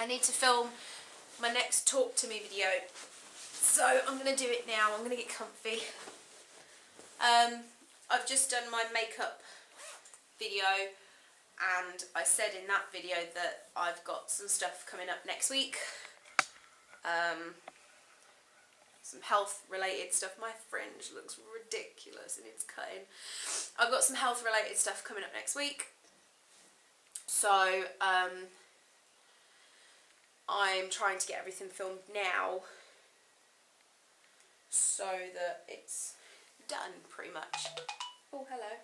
I need to film my next talk to me video, so I'm going to do it now. I'm going to get comfy. I've just done my makeup video, and I said in that video that I've got some stuff coming up next week. Some health related stuff. My fringe looks ridiculous and it's cutting. I've got some health related stuff coming up next week. So I'm trying to get everything filmed now so that it's done pretty much. Oh, hello.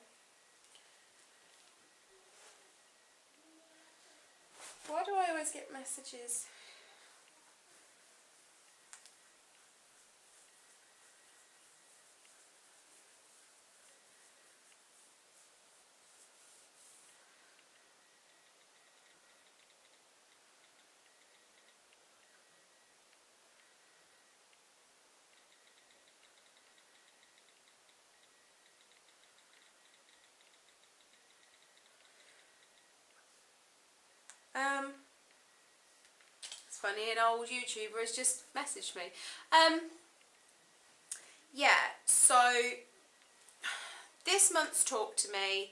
Why do I always get messages? It's funny, an old YouTuber has just messaged me. Yeah, so this month's talk to me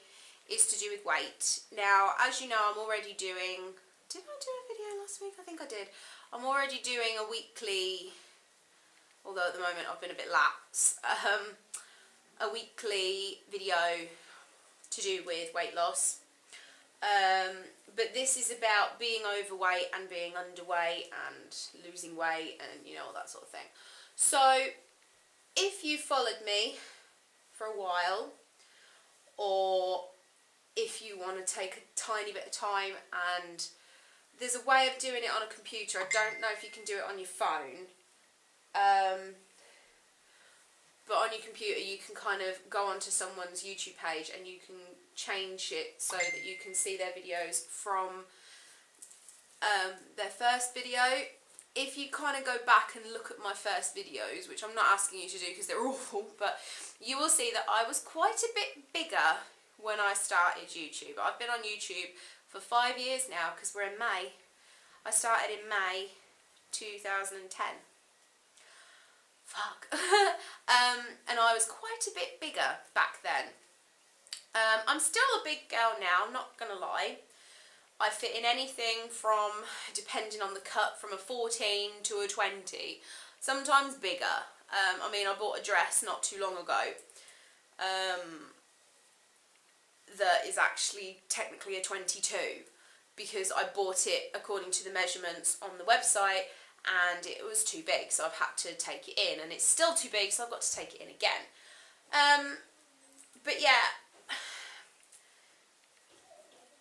is to do with weight. Now, as you know, I'm already doing, did I do a video last week? I think I did. I'm already doing a weekly, although at the moment I've been a bit lax, a weekly video to do with weight loss. But this is about being overweight and being underweight and losing weight and, you know, all that sort of thing. So if you followed me for a while, or if you want to take a tiny bit of time, and there's a way of doing it on a computer. I don't know if you can do it on your phone, but on your computer you can kind of go onto someone's YouTube page and you can change it so that you can see their videos from their first video. If you kind of go back and look at my first videos, which I'm not asking you to do because they're awful, but you will see that I was quite a bit bigger when I started YouTube. I've been on YouTube for 5 years now because we're in May. I started in May 2010. Fuck. And I was quite a bit bigger back then. I'm still a big girl now, I'm not gonna lie. I fit in anything from, depending on the cut, from a 14 to a 20. Sometimes bigger. I mean, I bought a dress not too long ago that is actually technically a 22 because I bought it according to the measurements on the website and it was too big, so I've had to take it in, and it's still too big, so I've got to take it in again. But yeah,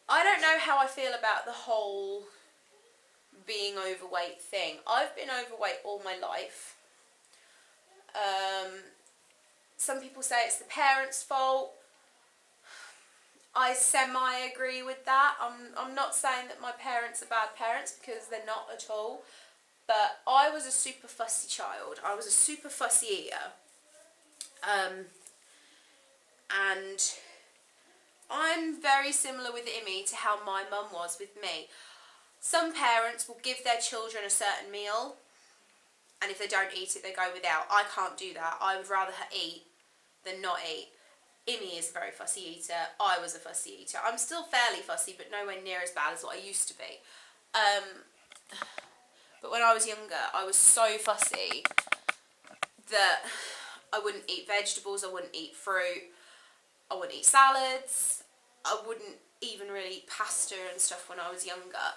I don't know how I feel about the whole being overweight thing. I've been overweight all my life. Some people say it's the parents' fault. I semi-agree with that. I'm not saying that my parents are bad parents, because they're not at all. But I was a super fussy child. I was a super fussy eater. And I'm very similar with Imi to how my mum was with me. Some parents will give their children a certain meal, and if they don't eat it, they go without. I can't do that. I would rather eat than not eat. Imi is a very fussy eater. I was a fussy eater. I'm still fairly fussy, but nowhere near as bad as what I used to be. But when I was younger, I was so fussy that I wouldn't eat vegetables, I wouldn't eat fruit, I wouldn't eat salads, I wouldn't even really eat pasta and stuff when I was younger.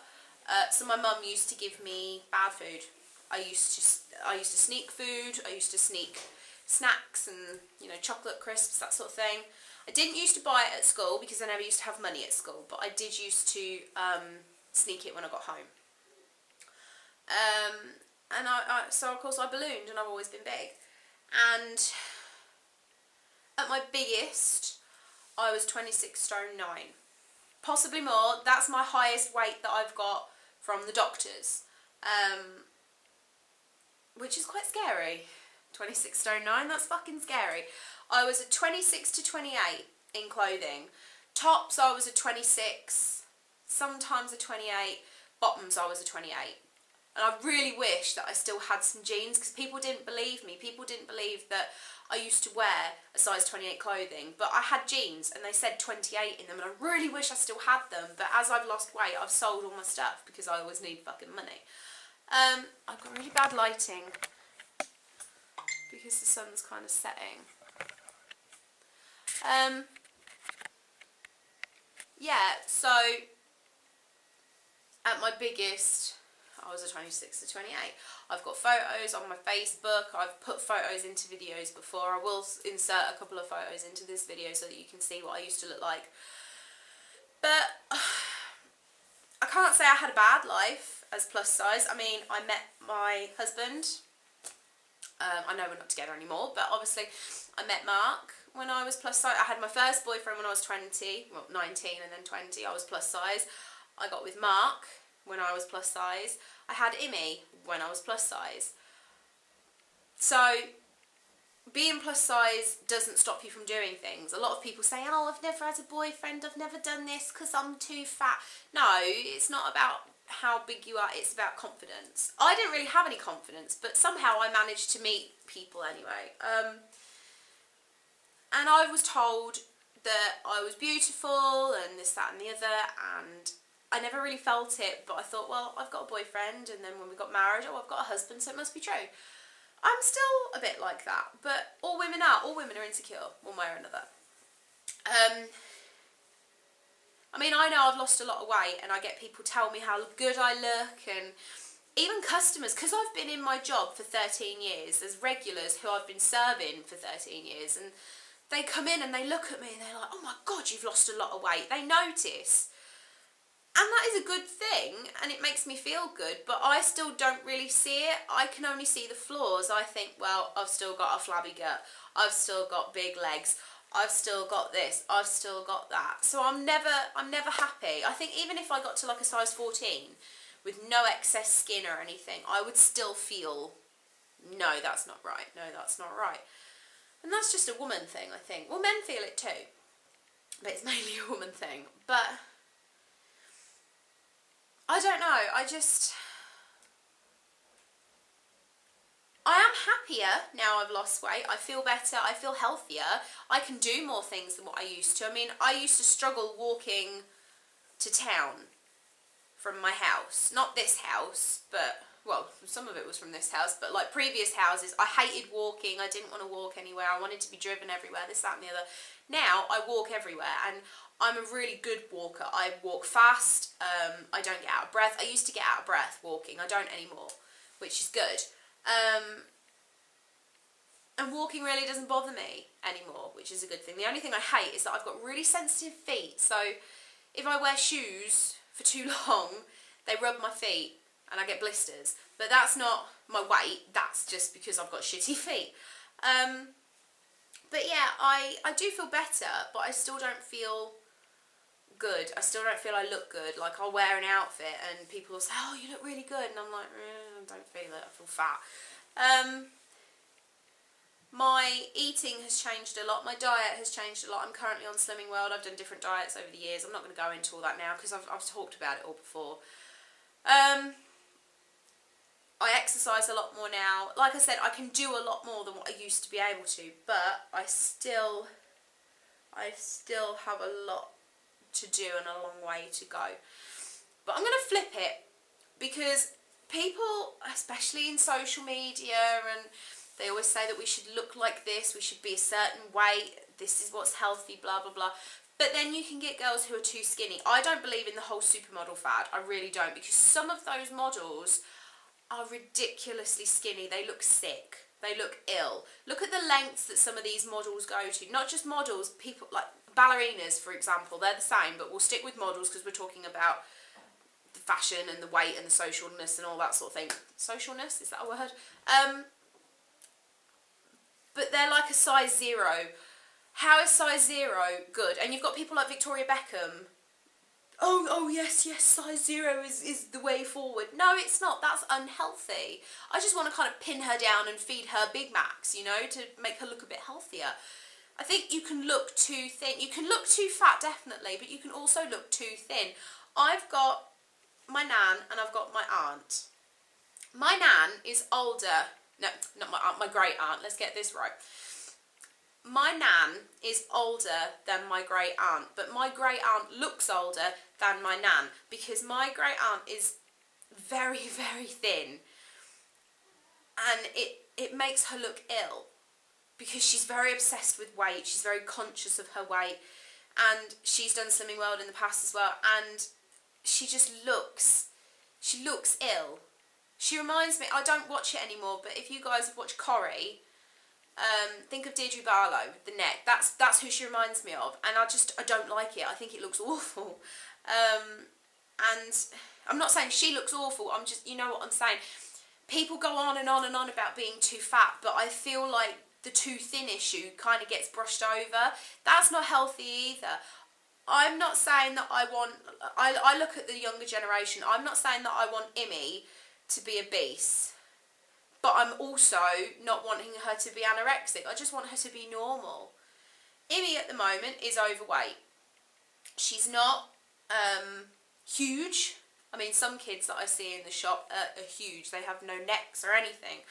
So my mum used to give me bad food. I used to sneak food, I used to sneak snacks and, you know, chocolate crisps, that sort of thing. I didn't used to buy it at school because I never used to have money at school, but I did used to sneak it when I got home. And so of course I ballooned, and I've always been big. And at my biggest, I was 26 stone 9. Possibly more. That's my highest weight that I've got from the doctors. Which is quite scary. 26 stone 9, that's fucking scary. I was at 26 to 28 in clothing. Tops, I was a 26, sometimes a 28, bottoms I was a 28. And I really wish that I still had some jeans, because people didn't believe me. People didn't believe that I used to wear a size 28 clothing, but I had jeans and they said 28 in them, and I really wish I still had them. But as I've lost weight, I've sold all my stuff because I always need fucking money. I've got really bad lighting because the sun's kind of setting. Yeah, so at my biggest, I was a 26 to 28. I've got photos on my Facebook. I've put photos into videos before. I will insert a couple of photos into this video so that you can see what I used to look like. But I can't say I had a bad life as plus size. I mean, I met my husband. I know we're not together anymore, but obviously I met Mark when I was plus size. I had my first boyfriend when I was 20, well 19 and then 20, I was plus size. I got with Mark when I was plus size. I had Imi when I was plus size. So being plus size doesn't stop you from doing things. A lot of people say, oh, I've never had a boyfriend, I've never done this because I'm too fat. No, it's not about how big you are, it's about confidence. I didn't really have any confidence, but somehow I managed to meet people anyway. And I was told that I was beautiful and this, that and the other, and I never really felt it, but I thought, well, I've got a boyfriend, and then when we got married, oh, I've got a husband, so it must be true. I'm still a bit like that, but all women are insecure, one way or another. I mean, I know I've lost a lot of weight, and I get people tell me how good I look, and even customers, because I've been in my job for 13 years, there's regulars who I've been serving for 13 years, and they come in and they look at me and they're like, oh my God, you've lost a lot of weight. They notice. And that is a good thing, and it makes me feel good, but I still don't really see it. I can only see the flaws. I think, well, I've still got a flabby gut. I've still got big legs. I've still got this. I've still got that. So I'm never happy. I think even if I got to like a size 14 with no excess skin or anything, I would still feel, no, that's not right. No, that's not right. And that's just a woman thing, I think. Well, men feel it too, but it's mainly a woman thing. But I don't know, I am happier now I've lost weight. I feel better, I feel healthier. I can do more things than what I used to. I mean, I used to struggle walking to town from my house. Not this house, but, well, some of it was from this house, but like previous houses, I hated walking. I didn't want to walk anywhere. I wanted to be driven everywhere, this, that and the other. Now, I walk everywhere, and I'm a really good walker. I walk fast. I don't get out of breath. I used to get out of breath walking. I don't anymore, which is good. And walking really doesn't bother me anymore, which is a good thing. The only thing I hate is that I've got really sensitive feet. So if I wear shoes for too long, they rub my feet and I get blisters. But that's not my weight. That's just because I've got shitty feet. But yeah, I do feel better, but I still don't feel good. I still don't feel I look good. Like, I'll wear an outfit and people will say, oh, you look really good, and I'm like, I don't feel it, I feel fat. My eating has changed a lot. My diet has changed a lot. I'm currently on Slimming World. I've done different diets over the years. I'm not going to go into all that now because I've talked about it all before. I exercise a lot more now. Like I said, I can do a lot more than what I used to be able to, but I still have a lot to do and a long way to go. But I'm going to flip it, because people, especially in social media, and they always say that we should look like this, we should be a certain weight, this is what's healthy, blah blah blah. But then you can get girls who are too skinny. I don't believe in the whole supermodel fad. I really don't, because some of those models are ridiculously skinny. They look sick. They look ill. Look at the lengths that some of these models go to. Not just models, people like ballerinas, for example. They're the same, but we'll stick with models because we're talking about the fashion and the weight and the socialness and all that sort of thing. Socialness, is that a word? But they're like a size 0. How is size 0 good? And you've got people like Victoria Beckham. Oh yes, size 0 is the way forward. No, it's not. That's unhealthy. I just want to kind of pin her down and feed her Big Macs, you know, to make her look a bit healthier. I think you can look too thin. You can look too fat, definitely, but you can also look too thin. I've got my nan and I've got my aunt. My nan is older. No, not my aunt, my great aunt. Let's get this right. My nan is older than my great aunt, but my great aunt looks older than my nan because my great aunt is very, very thin, and it makes her look ill because she's very obsessed with weight. She's very conscious of her weight, and she's done Slimming World in the past as well, and she looks ill. She reminds me, I don't watch it anymore, but if you guys have watched Corrie, think of Deirdre Barlow, the neck. That's who she reminds me of, and I don't like it. I think it looks awful. And I'm not saying she looks awful. I'm just, you know what I'm saying. People go on and on and on about being too fat, but I feel like the too thin issue kind of gets brushed over. That's not healthy either. I'm not saying that I look at the younger generation. I'm not saying that I want Imi to be obese, but I'm also not wanting her to be anorexic. I just want her to be normal. Imi at the moment is overweight. She's not huge. I mean, some kids that I see in the shop are huge. They have no necks or anything.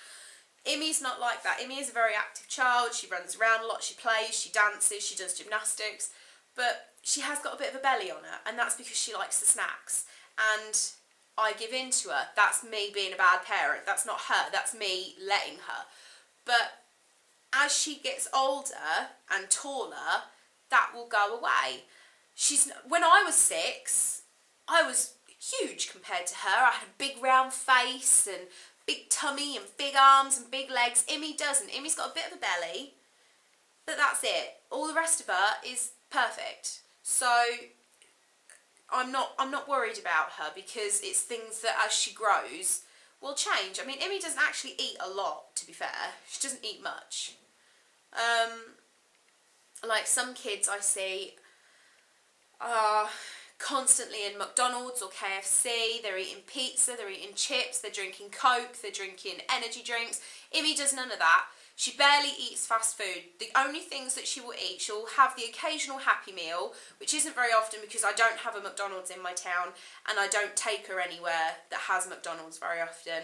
Imi's not like that. Imi is a very active child. She runs around a lot. She plays. She dances. She does gymnastics. But she has got a bit of a belly on her, and that's because she likes the snacks. And I give in to her. That's me being a bad parent. That's not her. That's me letting her. But as she gets older and taller, that will go away. When I was 6, I was huge compared to her. I had a big round face and big tummy and big arms and big legs. Imi doesn't. Imi's got a bit of a belly, but that's it. All the rest of her is perfect. So I'm not worried about her because it's things that as she grows will change. I mean, Imi doesn't actually eat a lot, to be fair. She doesn't eat much. Like some kids I see are constantly in McDonald's or KFC. They're eating pizza, they're eating chips, they're drinking Coke, they're drinking energy drinks. Imi does none of that. She barely eats fast food. The only things that she will eat, she'll have the occasional Happy Meal, which isn't very often because I don't have a McDonald's in my town and I don't take her anywhere that has McDonald's very often.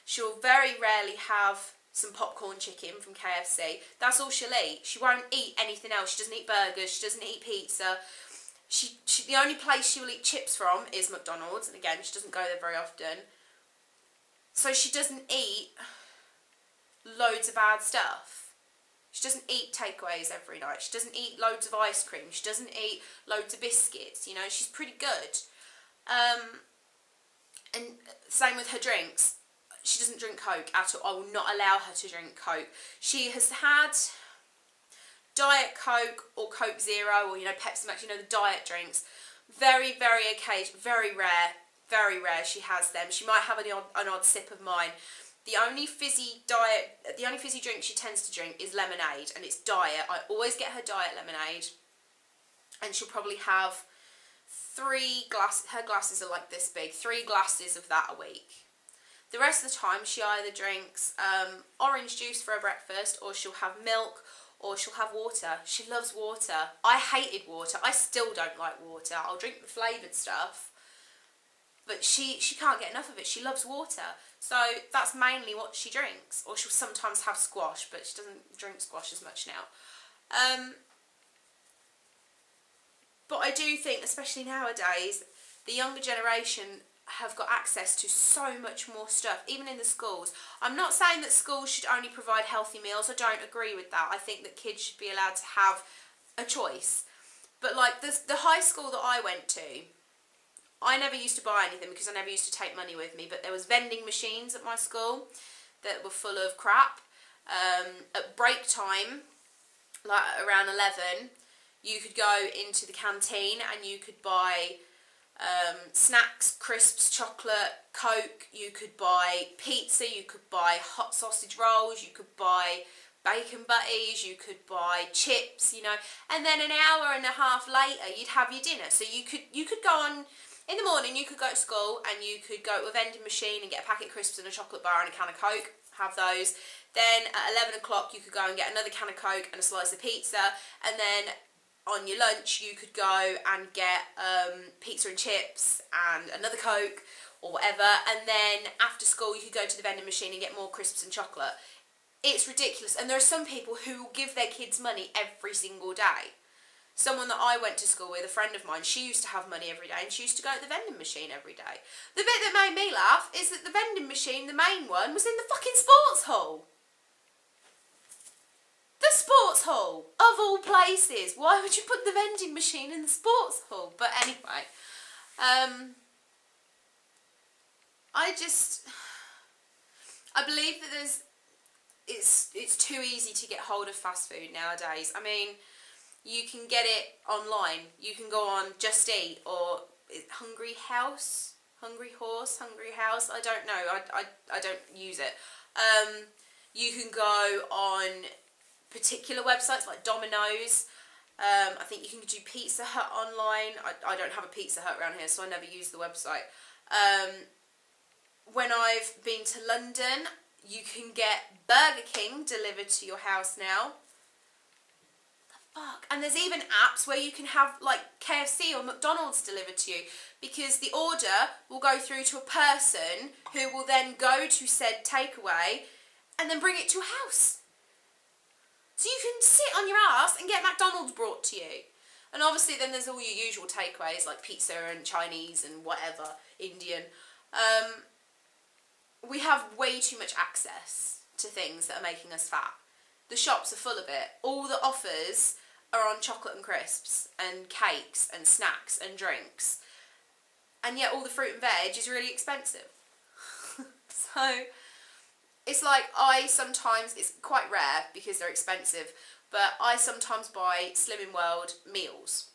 She'll very rarely have some popcorn chicken from KFC. That's all she'll eat. She won't eat anything else. She doesn't eat burgers. She doesn't eat pizza. The only place she will eat chips from is McDonald's, and again, she doesn't go there very often. So she doesn't eat loads of bad stuff. She doesn't eat takeaways every night. She doesn't eat loads of ice cream. She doesn't eat loads of biscuits. You know, she's pretty good. And same with her drinks. She doesn't drink Coke at all. I will not allow her to drink Coke. She has had Diet Coke or Coke Zero or, you know, Pepsi Max, you know, the diet drinks. Very, very occasional, very rare she has them. She might have an odd sip of mine. The only fizzy drink she tends to drink is lemonade, and it's diet. I always get her diet lemonade, and she'll probably have 3 glasses. Her glasses are like this big. 3 glasses of that a week. The rest of the time, she either drinks orange juice for her breakfast, or she'll have milk, or she'll have water. She loves water. I hated water. I still don't like water. I'll drink the flavoured stuff, but she can't get enough of it. She loves water. So that's mainly what she drinks. Or she'll sometimes have squash, but she doesn't drink squash as much now. But I do think, especially nowadays, the younger generation have got access to so much more stuff, even in the schools. I'm not saying that schools should only provide healthy meals. I don't agree with that. I think that kids should be allowed to have a choice. But like the high school that I went to, I never used to buy anything because I never used to take money with me, but there was vending machines at my school that were full of crap. At break time, like around 11, you could go into the canteen and you could buy snacks, crisps, chocolate, Coke, you could buy pizza, you could buy hot sausage rolls, you could buy bacon butties, you could buy chips, you know, and then an hour and a half later you'd have your dinner. So you could go on, in the morning you could go to school and you could go to a vending machine and get a packet of crisps and a chocolate bar and a can of Coke, have those. Then at 11 o'clock you could go and get another can of Coke and a slice of pizza, and then on your lunch you could go and get pizza and chips and another Coke or whatever, and then after school you could go to the vending machine and get more crisps and chocolate. It's ridiculous, and there are some people who will give their kids money every single day. Someone that I went to school with, a friend of mine, she used to have money every day and she used to go to the vending machine every day. The bit that made me laugh is that the vending machine, the main one, was in the fucking sports hall. The sports hall, of all places. Why would you put the vending machine in the sports hall? But anyway, I believe that it's too easy to get hold of fast food nowadays. I mean, you can get it online. You can go on Just Eat or Hungry House, Hungry Horse, Hungry House. I don't know. I don't use it. You can go on particular websites like Domino's. I think you can do Pizza Hut online. I don't have a Pizza Hut around here, so I never use the website. When I've been to London, you can get Burger King delivered to your house now. Fuck. And there's even apps where you can have like KFC or McDonald's delivered to you, because the order will go through to a person who will then go to said takeaway and then bring it to your house. So you can sit on your ass and get McDonald's brought to you. And obviously then there's all your usual takeaways like pizza and Chinese and whatever, Indian. We have way too much access to things that are making us fat. The shops are full of it. All the offers are on chocolate and crisps and cakes and snacks and drinks. And yet all the fruit and veg is really expensive. So it's like it's quite rare because they're expensive, but I sometimes buy Slimming World meals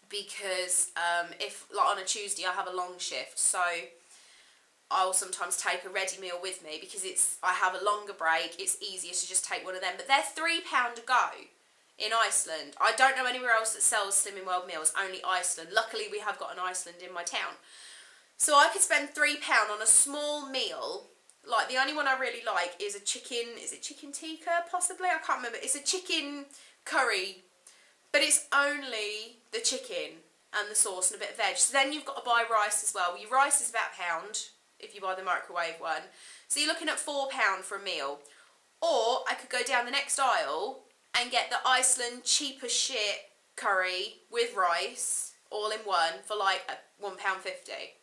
because if like on a Tuesday I have a long shift, so I'll sometimes take a ready meal with me because I have a longer break, it's easier to just take one of them. But they're £3 a go in Iceland. I don't know anywhere else that sells Slimming World meals, only Iceland. Luckily we have got an Iceland in my town. So I could spend £3 on a small meal. Like the only one I really like is a chicken, is it chicken tikka possibly? I can't remember. It's a chicken curry, but it's only the chicken and the sauce and a bit of veg. So then you've got to buy rice as well. Your rice is about £1 if you buy the microwave one. So you're looking at £4 for a meal. Or I could go down the next aisle and get the Iceland cheap as shit curry with rice all in one for like £1.50.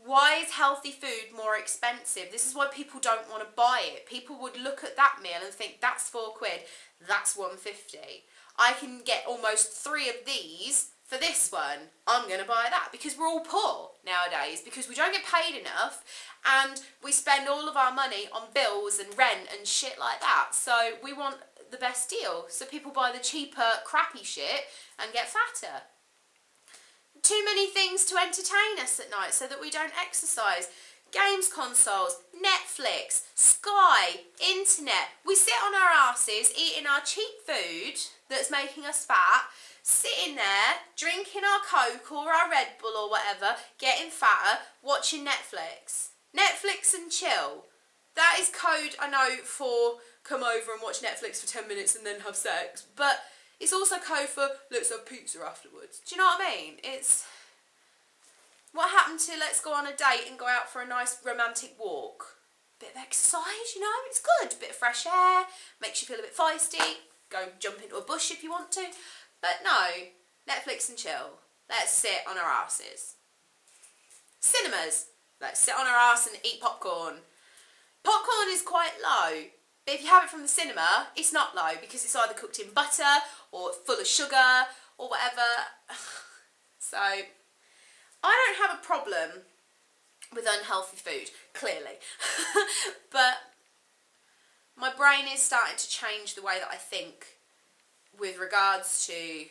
Why is healthy food more expensive? This is why people don't want to buy it. People would look at that meal and think that's £4, that's £1.50. I can get almost 3 of these for this one. I'm going to buy that, because we're all poor nowadays, because we don't get paid enough and we spend all of our money on bills and rent and shit like that. So we want the best deal. So people buy the cheaper, crappy shit and get fatter. Too many things to entertain us at night so that we don't exercise. Games consoles, Netflix, Sky, internet. We sit on our asses eating our cheap food that's making us fat, sitting there drinking our Coke or our Red Bull or whatever, getting fatter, watching Netflix. Netflix and chill. That is code, I know, for come over and watch Netflix for 10 minutes and then have sex, but it's also code for let's have pizza afterwards. Do you know what I mean? It's what happened to let's go on a date and go out for a nice romantic walk. Bit of exercise, you know, it's good. Bit of fresh air, makes you feel a bit feisty. Go jump into a bush if you want to. But no, Netflix and chill. Let's sit on our asses. Cinemas. Let's sit on our ass and eat popcorn. Popcorn is quite low. But if you have it from the cinema, it's not low because it's either cooked in butter or full of sugar or whatever. So, I don't have a problem with unhealthy food, clearly. But my brain is starting to change the way that I think with regards to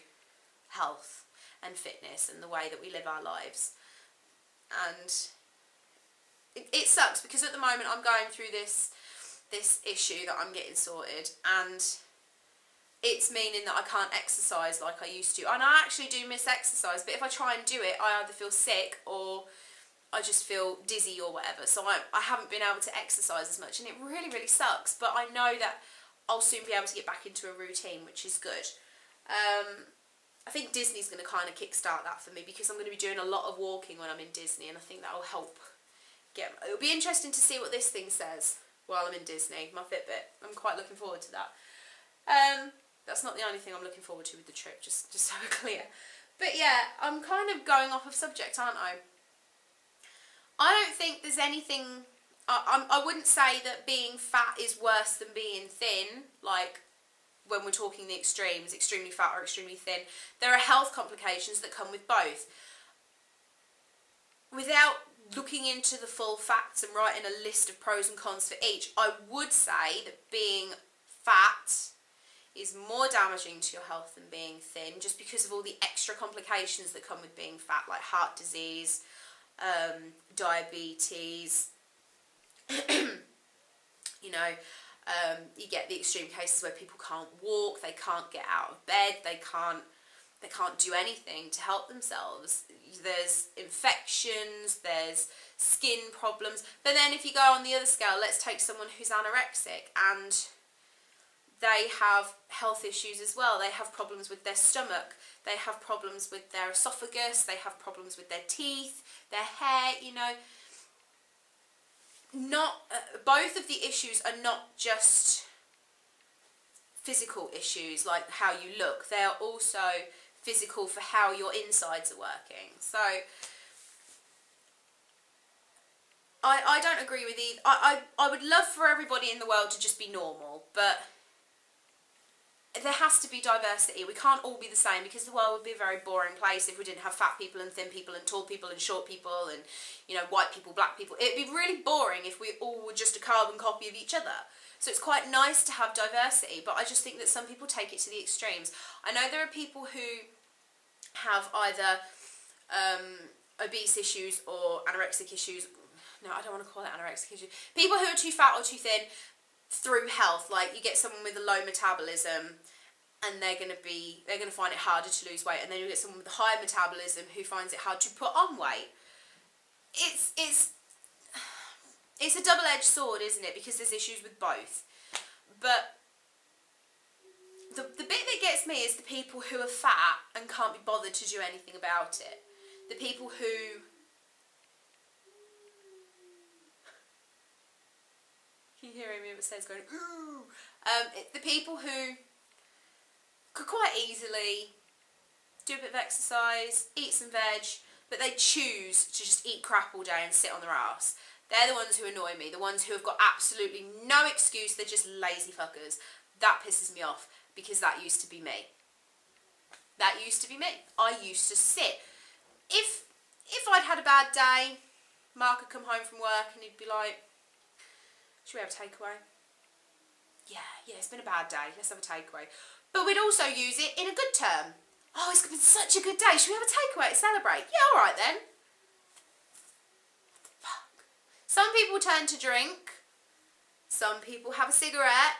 health and fitness and the way that we live our lives. And it sucks because at the moment I'm going through this issue that I'm getting sorted, and it's meaning that I can't exercise like I used to. And I actually do miss exercise, but if I try and do it, I either feel sick or I just feel dizzy or whatever. So I haven't been able to exercise as much, and it really, really sucks. But I know that I'll soon be able to get back into a routine, which is good. I think Disney's going to kind of kickstart that for me, because I'm going to be doing a lot of walking when I'm in Disney, and I think that will help get... It'll be interesting to see what this thing says while I'm in Disney, my Fitbit. I'm quite looking forward to that. That's not the only thing I'm looking forward to with the trip, just so we're clear. But yeah, I'm kind of going off of subject, aren't I? I don't think there's anything... I wouldn't say that being fat is worse than being thin, like when we're talking the extremes, extremely fat or extremely thin. There are health complications that come with both. Without looking into the full facts and writing a list of pros and cons for each, I would say that being fat is more damaging to your health than being thin, just because of all the extra complications that come with being fat, like heart disease, diabetes, you know, you get the extreme cases where people can't walk, they can't get out of bed, they can't do anything to help themselves. There's infections, there's skin problems. But then if you go on the other scale, let's take someone who's anorexic and they have health issues as well. They have problems with their stomach, they have problems with their esophagus, they have problems with their teeth, their hair, you know. Both of the issues are not just physical issues, like how you look. They are also physical for how your insides are working. So I don't agree with either. I would love for everybody in the world to just be normal, but there has to be diversity. We can't all be the same, because the world would be a very boring place if we didn't have fat people and thin people and tall people and short people and, you know, white people, black people. It'd be really boring if we all were just a carbon copy of each other. So it's quite nice to have diversity, but I just think that some people take it to the extremes. I know there are people who have either obese issues or anorexic issues. No, I don't want to call it anorexic issues. People who are too fat or too thin through health. Like, you get someone with a low metabolism and they're going to find it harder to lose weight, and then you get someone with a high metabolism who finds it hard to put on weight. It's a double-edged sword, isn't it? Because there's issues with both. But the bit that gets me is the people who are fat and can't be bothered to do anything about it. The people who... Can you hear him upstairs going, ooh? The people who could quite easily do a bit of exercise, eat some veg, but they choose to just eat crap all day and sit on their ass. They're the ones who annoy me, the ones who have got absolutely no excuse, they're just lazy fuckers. That pisses me off, because that used to be me. That used to be me. I used to sit. If I'd had a bad day, Mark would come home from work and he'd be like, should we have a takeaway? Yeah, it's been a bad day, let's have a takeaway. But we'd also use it in a good term. Oh, it's been such a good day, should we have a takeaway to celebrate? Yeah, alright then. What the fuck? Some people turn to drink, some people have a cigarette.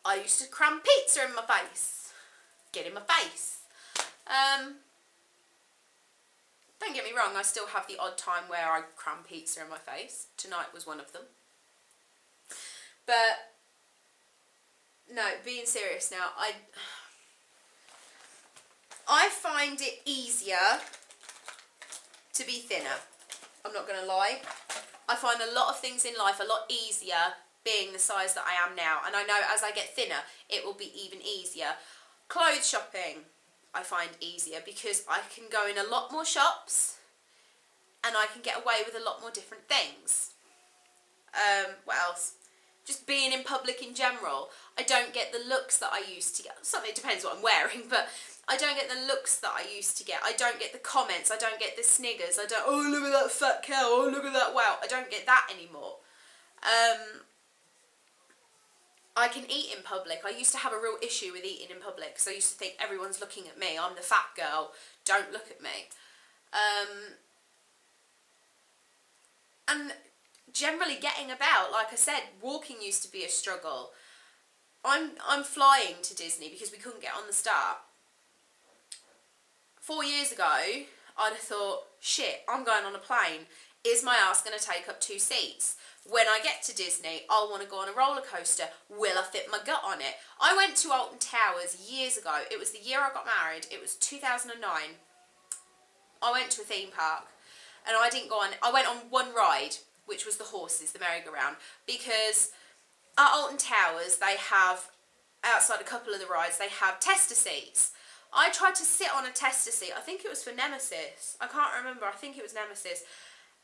I used to cram pizza in my face. Get in my face. Don't get me wrong, I still have the odd time where I cram pizza in my face. Tonight was one of them. But, no, being serious now, I find it easier to be thinner. I'm not going to lie. I find a lot of things in life a lot easier being the size that I am now. And I know as I get thinner, it will be even easier. Clothes shopping, I find easier, because I can go in a lot more shops and I can get away with a lot more different things. What else? Just being in public in general, I don't get the looks that I used to get. It depends what I'm wearing, but I don't get the looks that I used to get. I don't get the comments, I don't get the sniggers, oh look at that fat cow, oh look at that wow. I don't get that anymore. I can eat in public. I used to have a real issue with eating in public, because I used to think everyone's looking at me, I'm the fat girl, don't look at me. And generally getting about, like I said, walking used to be a struggle. I'm flying to Disney because we couldn't get on the Star. 4 years ago, I'd have thought, shit, I'm going on a plane. Is my ass going to take up 2 seats? When I get to Disney, I'll want to go on a roller coaster. Will I fit my gut on it? I went to Alton Towers years ago. It was the year I got married. It was 2009. I went to a theme park and I didn't go on. I went on one ride, which was the horses, the merry-go-round, because at Alton Towers they have, outside a couple of the rides, they have tester seats. I tried to sit on a tester seat. I think it was for Nemesis. I can't remember. I think it was Nemesis.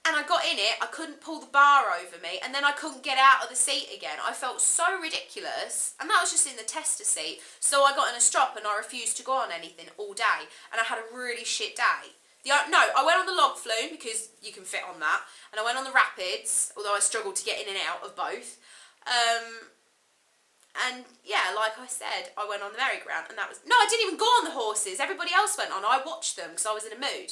And I got in it, I couldn't pull the bar over me, and then I couldn't get out of the seat again. I felt so ridiculous, and that was just in the tester seat. So I got in a strop and I refused to go on anything all day, and I had a really shit day. I went on the log flume because you can fit on that, and I went on the rapids, although I struggled to get in and out of both. And yeah, like I said, I went on the merry-go-round, and I didn't even go on the horses. Everybody else went on. I watched them because I was in a mood.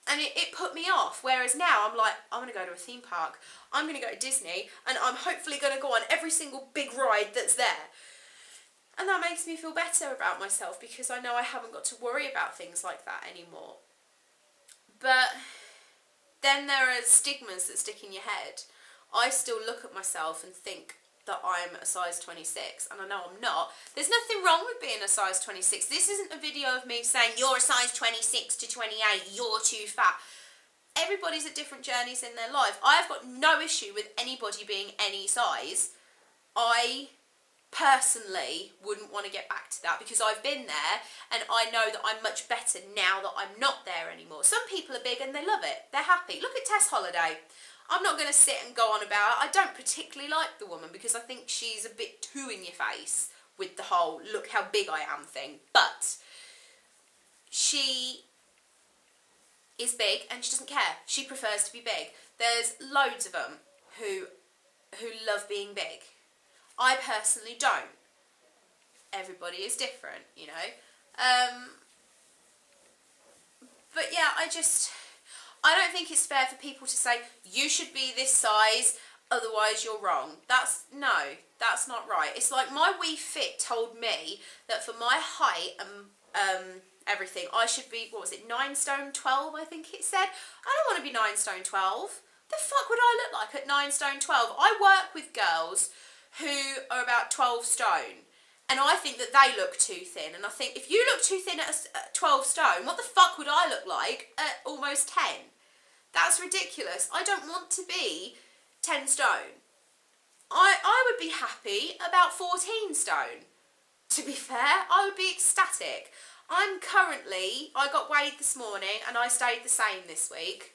And it put me off, whereas now I'm like, I'm going to go to a theme park, I'm going to go to Disney, and I'm hopefully going to go on every single big ride that's there. And that makes me feel better about myself, because I know I haven't got to worry about things like that anymore. But then there are stigmas that stick in your head. I still look at myself and think that I'm a size 26, and I know I'm not. There's nothing wrong with being a size 26. This isn't a video of me saying you're a size 26 to 28, you're too fat. Everybody's at different journeys in their life. I've got no issue with anybody being any size. I personally wouldn't want to get back to that, because I've been there and I know that I'm much better now that I'm not there anymore. Some people are big and they love it. They're happy. Look at Tess Holiday. I'm not going to sit and go on about it. I don't particularly like the woman because I think she's a bit too in your face with the whole look how big I am thing. But she is big and she doesn't care. She prefers to be big. There's loads of them who love being big. I personally don't. Everybody is different, you know. But yeah, I don't think it's fair for people to say, you should be this size, otherwise you're wrong. That's not right. It's like my Wii Fit told me that for my height and everything, I should be, 9 stone 12, I think it said. I don't want to be 9 stone 12. The fuck would I look like at 9 stone 12? I work with girls who are about 12 stone. And I think that they look too thin. And I think, if you look too thin at 12 stone, what the fuck would I look like at almost 10? That's ridiculous. I don't want to be 10 stone. I would be happy about 14 stone. To be fair, I would be ecstatic. I got weighed this morning and I stayed the same this week.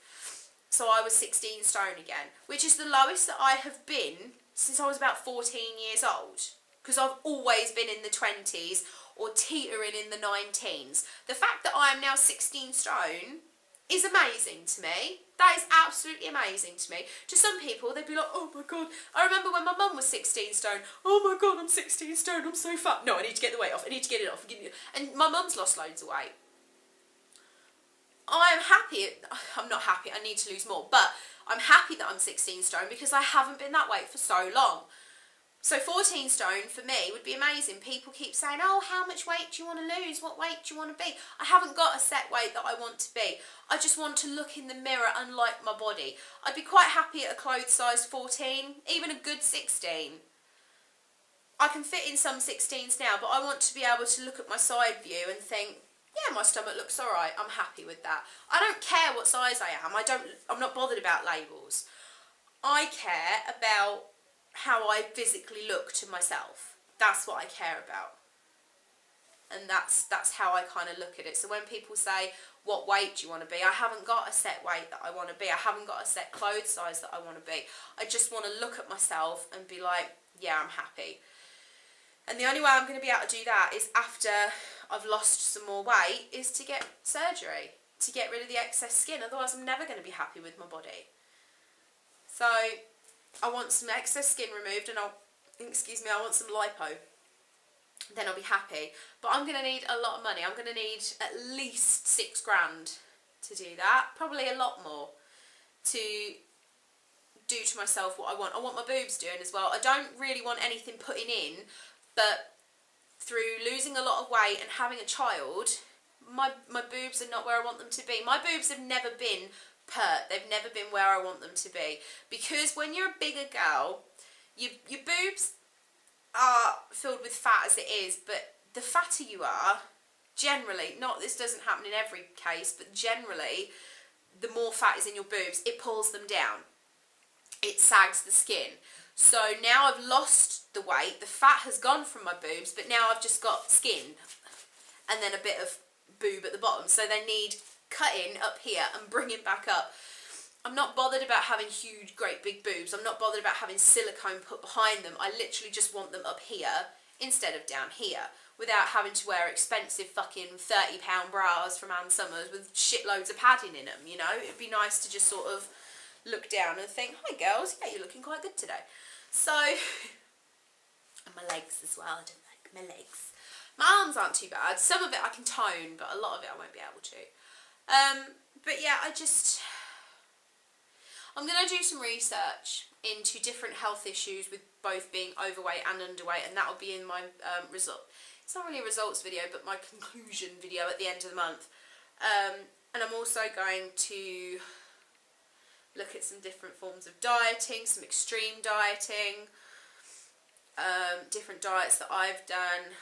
So I was 16 stone again, which is the lowest that I have been since I was about 14 years old. Because I've always been in the 20s or teetering in the 19s. The fact that I am now 16 stone is amazing to me. That is absolutely amazing to me. To some people, they'd be like, oh my god. I remember when my mum was 16 stone. Oh my god, I'm 16 stone, I'm so fat. No, I need to get the weight off. I need to get it off. And my mum's lost loads of weight. I'm not happy, I need to lose more. But I'm happy that I'm 16 stone because I haven't been that weight for so long. So 14 stone for me would be amazing. People keep saying, oh, how much weight do you want to lose? What weight do you want to be? I haven't got a set weight that I want to be. I just want to look in the mirror and like my body. I'd be quite happy at a clothes size 14, even a good 16. I can fit in some 16s now, but I want to be able to look at my side view and think, yeah, my stomach looks alright. I'm happy with that. I don't care what size I am. I'm not bothered about labels. I care about how I physically look to myself. That's what I care about. And that's how I kind of look at it. So when people say, what weight do you want to be? I haven't got a set weight that I want to be. I haven't got a set clothes size that I want to be. I just want to look at myself and be like, yeah, I'm happy. And the only way I'm going to be able to do that is after I've lost some more weight, is to get surgery, to get rid of the excess skin. Otherwise, I'm never going to be happy with my body. So I want some excess skin removed, and I want some lipo. Then I'll be happy. But I'm going to need a lot of money. I'm going to need at least £6,000 to do that. Probably a lot more to do to myself what I want. I want my boobs doing as well. I don't really want anything putting in, but through losing a lot of weight and having a child, my boobs are not where I want them to be. My boobs have never been pert. They've never been where I want them to be. Because when you're a bigger girl, your boobs are filled with fat as it is, but the fatter you are, generally, not this doesn't happen in every case, but generally, the more fat is in your boobs, it pulls them down. It sags the skin. So now I've lost the weight, the fat has gone from my boobs, but now I've just got skin and then a bit of boob at the bottom. So they need cutting up here and bringing back up. I'm not bothered about having huge, great big boobs. I'm not bothered about having silicone put behind them. I literally just want them up here instead of down here, without having to wear expensive fucking £30 bras from Ann Summers with shitloads of padding in them, you know? It'd be nice to just sort of look down and think, hi girls, yeah, you're looking quite good today. So, and my legs as well, I don't like my legs. My arms aren't too bad. Some of it I can tone, but a lot of it I won't be able to. But yeah, I'm going to do some research into different health issues with both being overweight and underweight, and that will be in my result. It's not really a results video, but my conclusion video at the end of the month. And I'm also going to look at some different forms of dieting, some extreme dieting, different diets that I've done.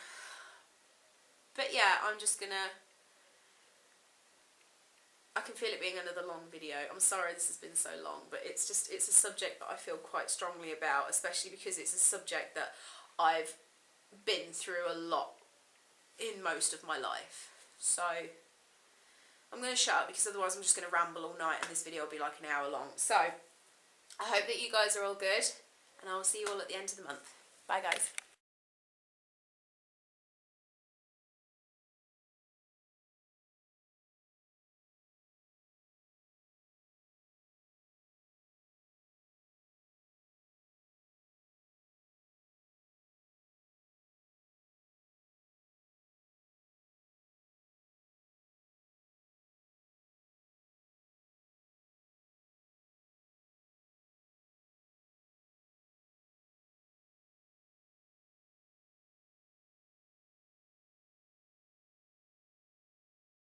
But yeah, I'm just gonna, I can feel it being another long video. I'm sorry this has been so long, but it's a subject that I feel quite strongly about, especially because it's a subject that I've been through a lot in most of my life. So I'm going to shut up because otherwise I'm just going to ramble all night and this video will be like an hour long. So I hope that you guys are all good, and I will see you all at the end of the month. Bye guys.